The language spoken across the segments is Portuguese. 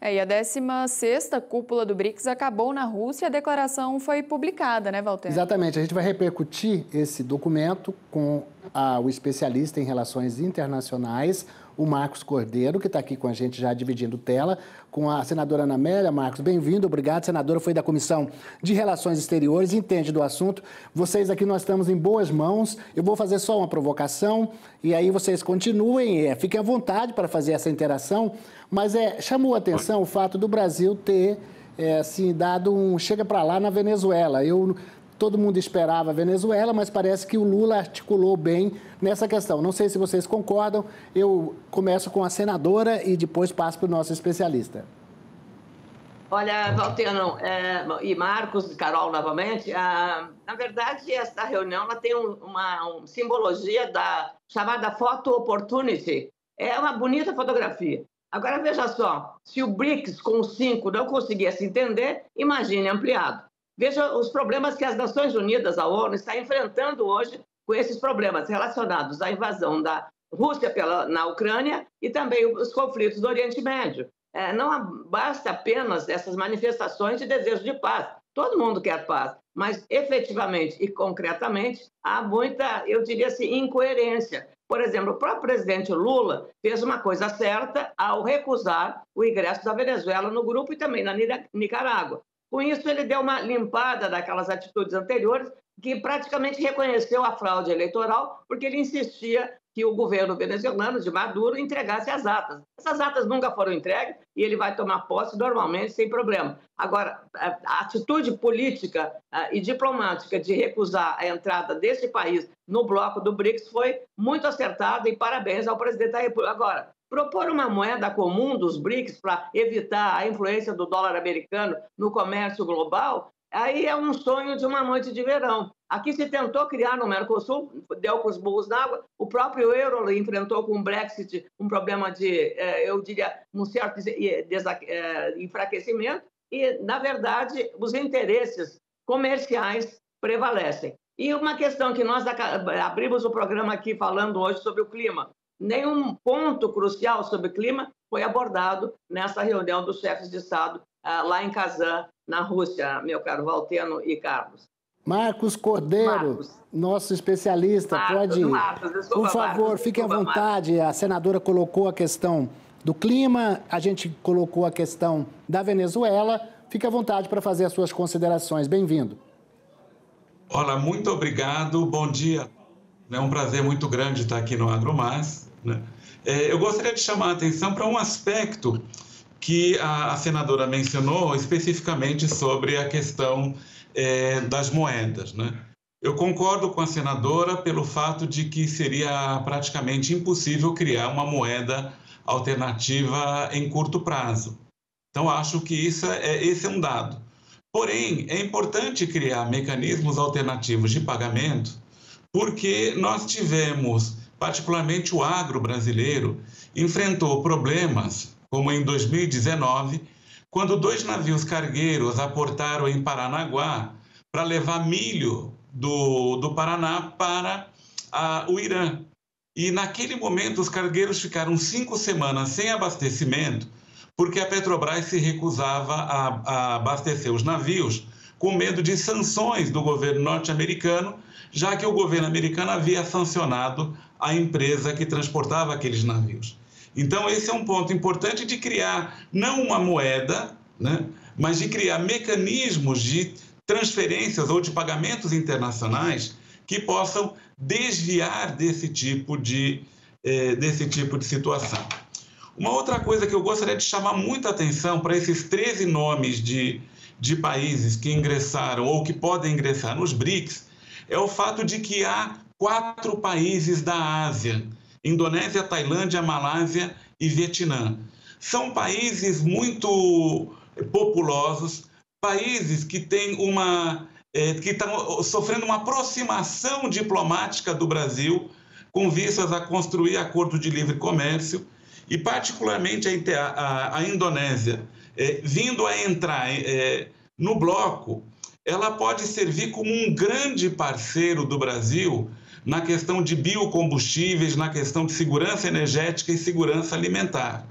E a 16ª cúpula do BRICS acabou na Rússia e a declaração foi publicada, né, Walter? Exatamente. A gente vai repercutir esse documento com o especialista em relações internacionais, o Marcos Cordeiro, que está aqui com a gente já dividindo tela, com a senadora Ana Amélia. Marcos, bem-vindo, obrigado. Senadora foi da Comissão de Relações Exteriores, entende do assunto. Vocês aqui, nós estamos em boas mãos. Eu vou fazer só uma provocação e aí vocês continuem, fiquem à vontade para fazer essa interação, mas chamou a atenção o fato do Brasil ter dado um chega para lá na Venezuela. Todo mundo esperava a Venezuela, mas parece que o Lula articulou bem nessa questão. Não sei se vocês concordam, eu começo com a senadora e depois passo para o nosso especialista. Olha, Valterno e Marcos e Carol novamente, na verdade, essa reunião ela tem uma simbologia chamada photo opportunity. É uma bonita fotografia. Agora, veja só, se o BRICS com os 5 não conseguia se entender, imagine ampliado. Veja os problemas que as Nações Unidas, a ONU, está enfrentando hoje com esses problemas relacionados à invasão da Rússia na Ucrânia e também os conflitos do Oriente Médio. Não basta apenas essas manifestações de desejo de paz. Todo mundo quer paz, mas efetivamente e concretamente há muita, eu diria assim, incoerência. Por exemplo, o próprio presidente Lula fez uma coisa certa ao recusar o ingresso da Venezuela no grupo e também na Nicarágua. Com isso, ele deu uma limpada daquelas atitudes anteriores que praticamente reconheceu a fraude eleitoral, porque ele insistia que o governo venezuelano de Maduro entregasse as atas. Essas atas nunca foram entregues e ele vai tomar posse normalmente, sem problema. Agora, a atitude política e diplomática de recusar a entrada desse país no bloco do BRICS foi muito acertada e parabéns ao presidente da República. Agora, propor uma moeda comum dos BRICS para evitar a influência do dólar americano no comércio global, aí é um sonho de uma noite de verão. Aqui se tentou criar no Mercosul, deu com os burros na água, o próprio euro enfrentou com o Brexit um problema de, eu diria, um certo enfraquecimento e, na verdade, os interesses comerciais prevalecem. E uma questão que nós abrimos o programa aqui falando hoje sobre o clima. Nenhum ponto crucial sobre clima foi abordado nessa reunião dos chefes de Estado lá em Kazan, na Rússia, meu caro Valterno e Carlos. Marcos Cordeiro, nosso especialista, por favor, fique à vontade. A senadora colocou a questão do clima, a gente colocou a questão da Venezuela. Fique à vontade para fazer as suas considerações. Bem-vindo. Olá, muito obrigado. Bom dia. É um prazer muito grande estar aqui no AgroMais. Eu gostaria de chamar a atenção para um aspecto que a senadora mencionou especificamente sobre a questão das moedas. Eu concordo com a senadora pelo fato de que seria praticamente impossível criar uma moeda alternativa em curto prazo. Então, acho que esse é um dado. Porém, é importante criar mecanismos alternativos de pagamento porque nós tivemos, particularmente o agro brasileiro, enfrentou problemas, como em 2019, quando 2 navios cargueiros aportaram em Paranaguá para levar milho do Paraná para o Irã. E naquele momento os cargueiros ficaram 5 semanas sem abastecimento, porque a Petrobras se recusava a abastecer os navios com medo de sanções do governo norte-americano, já que o governo americano havia sancionado a empresa que transportava aqueles navios. Então, esse é um ponto importante de criar, não uma moeda, mas de criar mecanismos de transferências ou de pagamentos internacionais que possam desviar desse tipo de situação. Uma outra coisa que eu gostaria de chamar muita atenção para esses 13 nomes de países que ingressaram ou que podem ingressar nos BRICS é o fato de que há 4 países da Ásia: Indonésia, Tailândia, Malásia e Vietnã. São países muito populosos, países que têm que estão sofrendo uma aproximação diplomática do Brasil com vistas a construir acordo de livre comércio e, particularmente, a Indonésia, vindo a entrar no bloco, ela pode servir como um grande parceiro do Brasil na questão de biocombustíveis, na questão de segurança energética e segurança alimentar.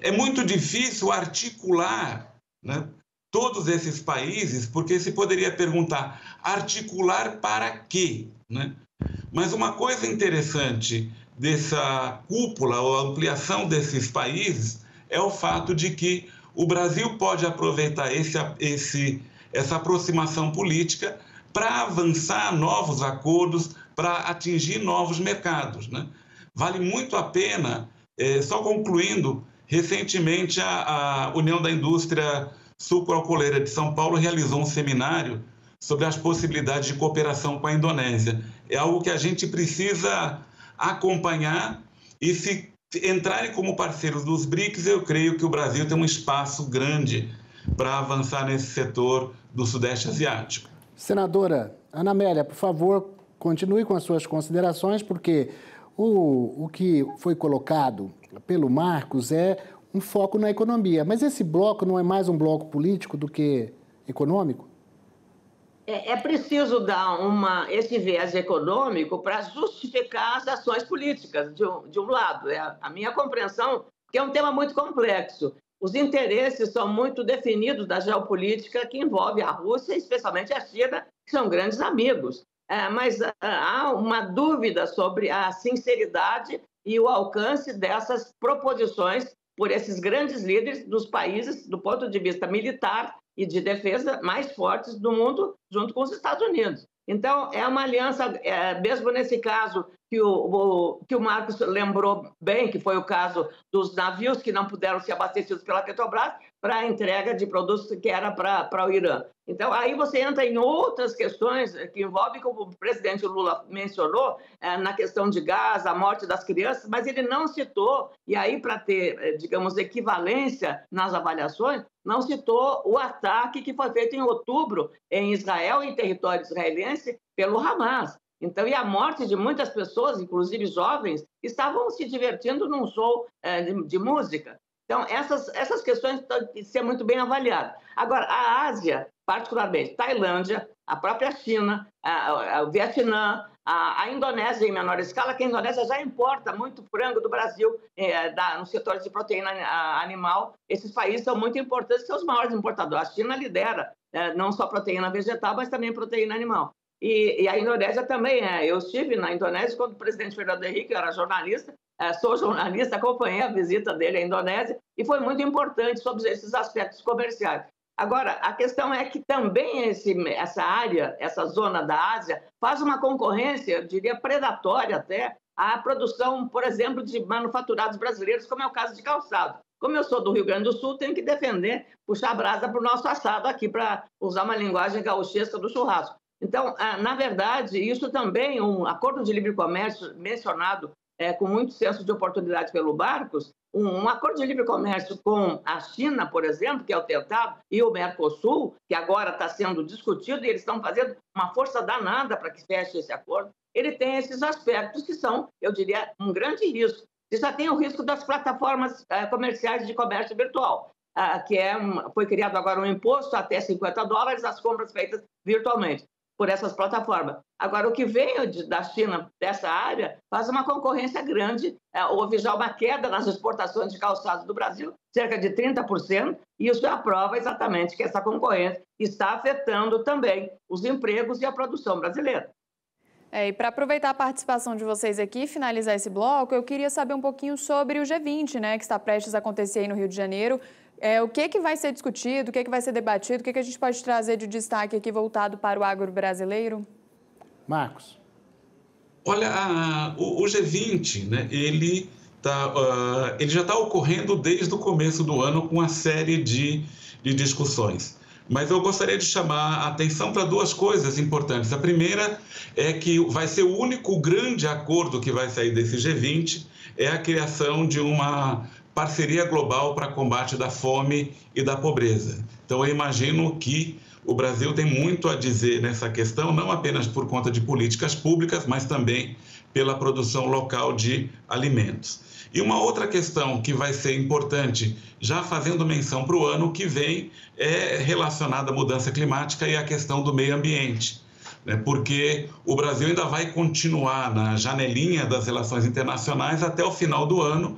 é muito difícil articular, né, todos esses países, porque se poderia perguntar, articular para quê? Né? Mas uma coisa interessante dessa cúpula ou ampliação desses países é o fato de que o Brasil pode aproveitar essa aproximação política para avançar novos acordos, para atingir novos mercados. Né? Vale muito a pena, só concluindo, recentemente a União da Indústria Sucroalcooleira de São Paulo realizou um seminário sobre as possibilidades de cooperação com a Indonésia. É algo que a gente precisa acompanhar e se entrarem como parceiros dos BRICS, eu creio que o Brasil tem um espaço grande para avançar nesse setor do Sudeste Asiático. Senadora Ana Amélia, por favor, continue com as suas considerações, porque o que foi colocado pelo Marcos é um foco na economia. Mas esse bloco não é mais um bloco político do que econômico? É preciso dar esse viés econômico para justificar as ações políticas, de um lado. É a minha compreensão, que é um tema muito complexo. Os interesses são muito definidos da geopolítica que envolve a Rússia, especialmente a China, que são grandes amigos. Mas há uma dúvida sobre a sinceridade e o alcance dessas proposições por esses grandes líderes dos países, do ponto de vista militar e de defesa, mais fortes do mundo, junto com os Estados Unidos. Então, é uma aliança, mesmo nesse caso que o Marcos lembrou bem, que foi o caso dos navios que não puderam ser abastecidos pela Petrobras, para a entrega de produtos que era para o Irã. Então, aí você entra em outras questões que envolvem, como o presidente Lula mencionou, na questão de gás, a morte das crianças, mas ele não citou, e aí para ter, digamos, equivalência nas avaliações, não citou o ataque que foi feito em outubro em Israel, em território israelense, pelo Hamas. Então, e a morte de muitas pessoas, inclusive jovens, que estavam se divertindo num show de música. Então, essas questões têm que ser muito bem avaliadas. Agora, a Ásia, particularmente Tailândia, a própria China, o Vietnã, a Indonésia em menor escala, que a Indonésia já importa muito frango do Brasil no setor de proteína animal. Esses países são muito importantes, são os maiores importadores. A China lidera não só proteína vegetal, mas também proteína animal. E a Indonésia também. Eu estive na Indonésia quando o presidente Fernando Henrique era jornalista, sou jornalista, acompanhei a visita dele à Indonésia e foi muito importante sobre esses aspectos comerciais. Agora, a questão é que também essa área, essa zona da Ásia, faz uma concorrência, eu diria, predatória até, à produção, por exemplo, de manufaturados brasileiros, como é o caso de calçado. Como eu sou do Rio Grande do Sul, tenho que defender, puxar a brasa para o nosso assado aqui, para usar uma linguagem gauchesca do churrasco. Então, na verdade, isso também, um acordo de livre comércio mencionado com muito senso de oportunidade pelo Marcos, um acordo de livre comércio com a China, por exemplo, que é o tentado, e o Mercosul, que agora está sendo discutido, e eles estão fazendo uma força danada para que feche esse acordo, ele tem esses aspectos que são, eu diria, um grande risco. Você já tem o risco das plataformas comerciais de comércio virtual, que foi criado agora um imposto até $50 às compras feitas virtualmente por essas plataformas. Agora, o que vem da China, dessa área, faz uma concorrência grande. Houve já uma queda nas exportações de calçados do Brasil, cerca de 30%, e isso prova exatamente que essa concorrência está afetando também os empregos e a produção brasileira. E para aproveitar a participação de vocês aqui e finalizar esse bloco, eu queria saber um pouquinho sobre o G20, né, que está prestes a acontecer aí no Rio de Janeiro. O que vai ser discutido, o que vai ser debatido, o que a gente pode trazer de destaque aqui voltado para o agro brasileiro? Marcos. Olha, o G20, né, ele já está ocorrendo desde o começo do ano com uma série de discussões. Mas eu gostaria de chamar a atenção para duas coisas importantes. A primeira é que vai ser o único grande acordo que vai sair desse G20, é a criação de uma parceria global para combate da fome e da pobreza. Então, eu imagino que o Brasil tem muito a dizer nessa questão, não apenas por conta de políticas públicas, mas também pela produção local de alimentos. E uma outra questão que vai ser importante, já fazendo menção para o ano que vem, é relacionada à mudança climática e à questão do meio ambiente, né? Porque o Brasil ainda vai continuar na janelinha das relações internacionais até o final do ano,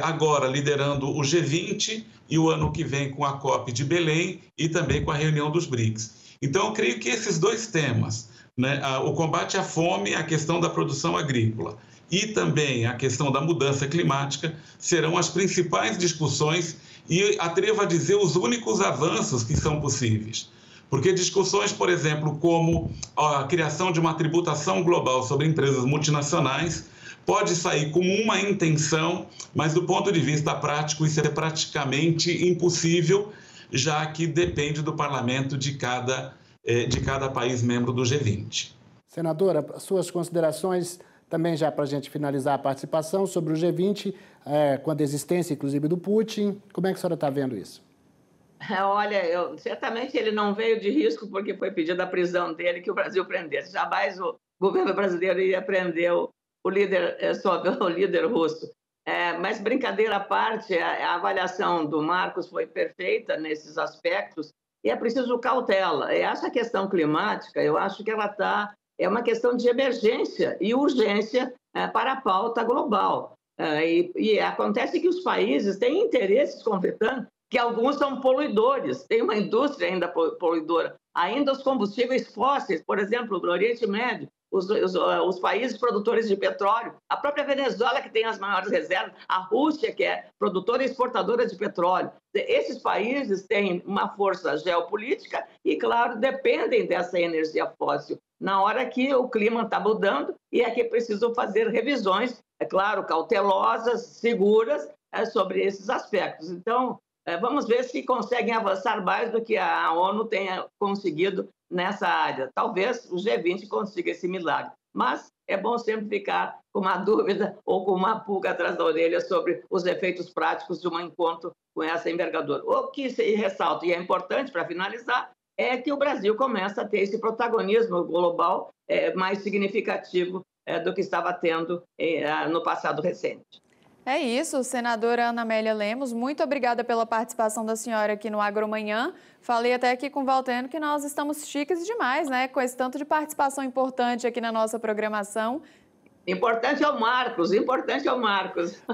agora liderando o G20 e o ano que vem com a COP de Belém e também com a reunião dos BRICS. Então, eu creio que esses dois temas, né, o combate à fome, a questão da produção agrícola e também a questão da mudança climática, serão as principais discussões e, atrevo a dizer, os únicos avanços que são possíveis. Porque discussões, por exemplo, como a criação de uma tributação global sobre empresas multinacionais pode sair como uma intenção, mas do ponto de vista prático isso é praticamente impossível, já que depende do parlamento de cada país membro do G20. Senadora, suas considerações também já para a gente finalizar a participação sobre o G20, com a desistência, inclusive, do Putin. Como é que a senhora está vendo isso? Olha, certamente ele não veio de risco porque foi pedida a prisão dele que o Brasil prendesse. Jamais o governo brasileiro ia prender o líder russo. Mas, brincadeira à parte, a avaliação do Marcos foi perfeita nesses aspectos e é preciso cautela. Essa questão climática, eu acho que ela é uma questão de emergência e urgência para a pauta global. E acontece que os países têm interesses conflitando, que alguns são poluidores, tem uma indústria ainda poluidora. Ainda os combustíveis fósseis, por exemplo, no Oriente Médio, os países produtores de petróleo, a própria Venezuela, que tem as maiores reservas, a Rússia, que é produtora e exportadora de petróleo. Esses países têm uma força geopolítica e, claro, dependem dessa energia fóssil. Na hora que o clima está mudando e é que precisam fazer revisões, é claro, cautelosas, seguras, sobre esses aspectos. Então, vamos ver se conseguem avançar mais do que a ONU tenha conseguido nessa área. Talvez o G20 consiga esse milagre, mas é bom sempre ficar com uma dúvida ou com uma pulga atrás da orelha sobre os efeitos práticos de um encontro com essa envergadura. O que se ressalta, e é importante para finalizar, é que o Brasil começa a ter esse protagonismo global mais significativo do que estava tendo no passado recente. É isso, senadora Ana Amélia Lemos, muito obrigada pela participação da senhora aqui no Agromanhã. Falei até aqui com o Valteno que nós estamos chiques demais, né, com esse tanto de participação importante aqui na nossa programação. Importante é o Marcos.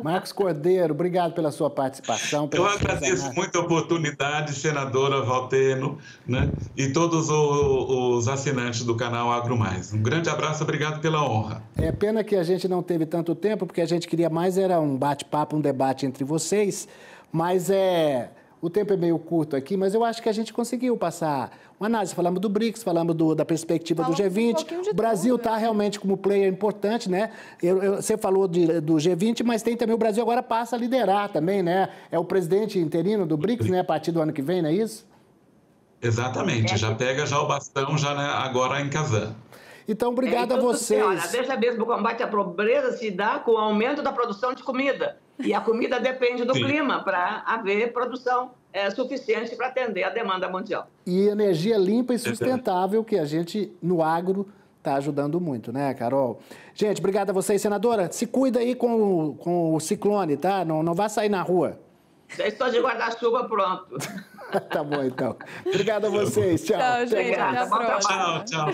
Marcos Cordeiro, obrigado pela sua participação. Eu agradeço muito a oportunidade, senadora Valteno, né, e todos os assinantes do canal Agro Mais. Um grande abraço, obrigado pela honra. É pena que a gente não teve tanto tempo, porque a gente queria mais, era um bate-papo, um debate entre vocês, mas o tempo é meio curto aqui, mas eu acho que a gente conseguiu passar uma análise. Falamos do BRICS, falamos da perspectiva do G20. O Brasil está realmente como player importante, né? Você falou do G20, mas tem também o Brasil agora passa a liderar também, né? É o presidente interino do BRICS, né? A partir do ano que vem, não é isso? Exatamente, já pega o bastão né, agora em Kazan. Então, obrigado a vocês. Olha, veja mesmo, o combate à pobreza se dá com o aumento da produção de comida. E a comida depende do clima para haver produção suficiente para atender a demanda mundial. E energia limpa e sustentável, que a gente, no agro, está ajudando muito, né, Carol? Gente, obrigado a vocês, senadora. Se cuida aí com o ciclone, tá? Não vá sair na rua. Já estou de guarda-chuva pronto. Tá bom, então. Obrigado a vocês. Tchau. Tchau, gente. Até a próxima. Tchau.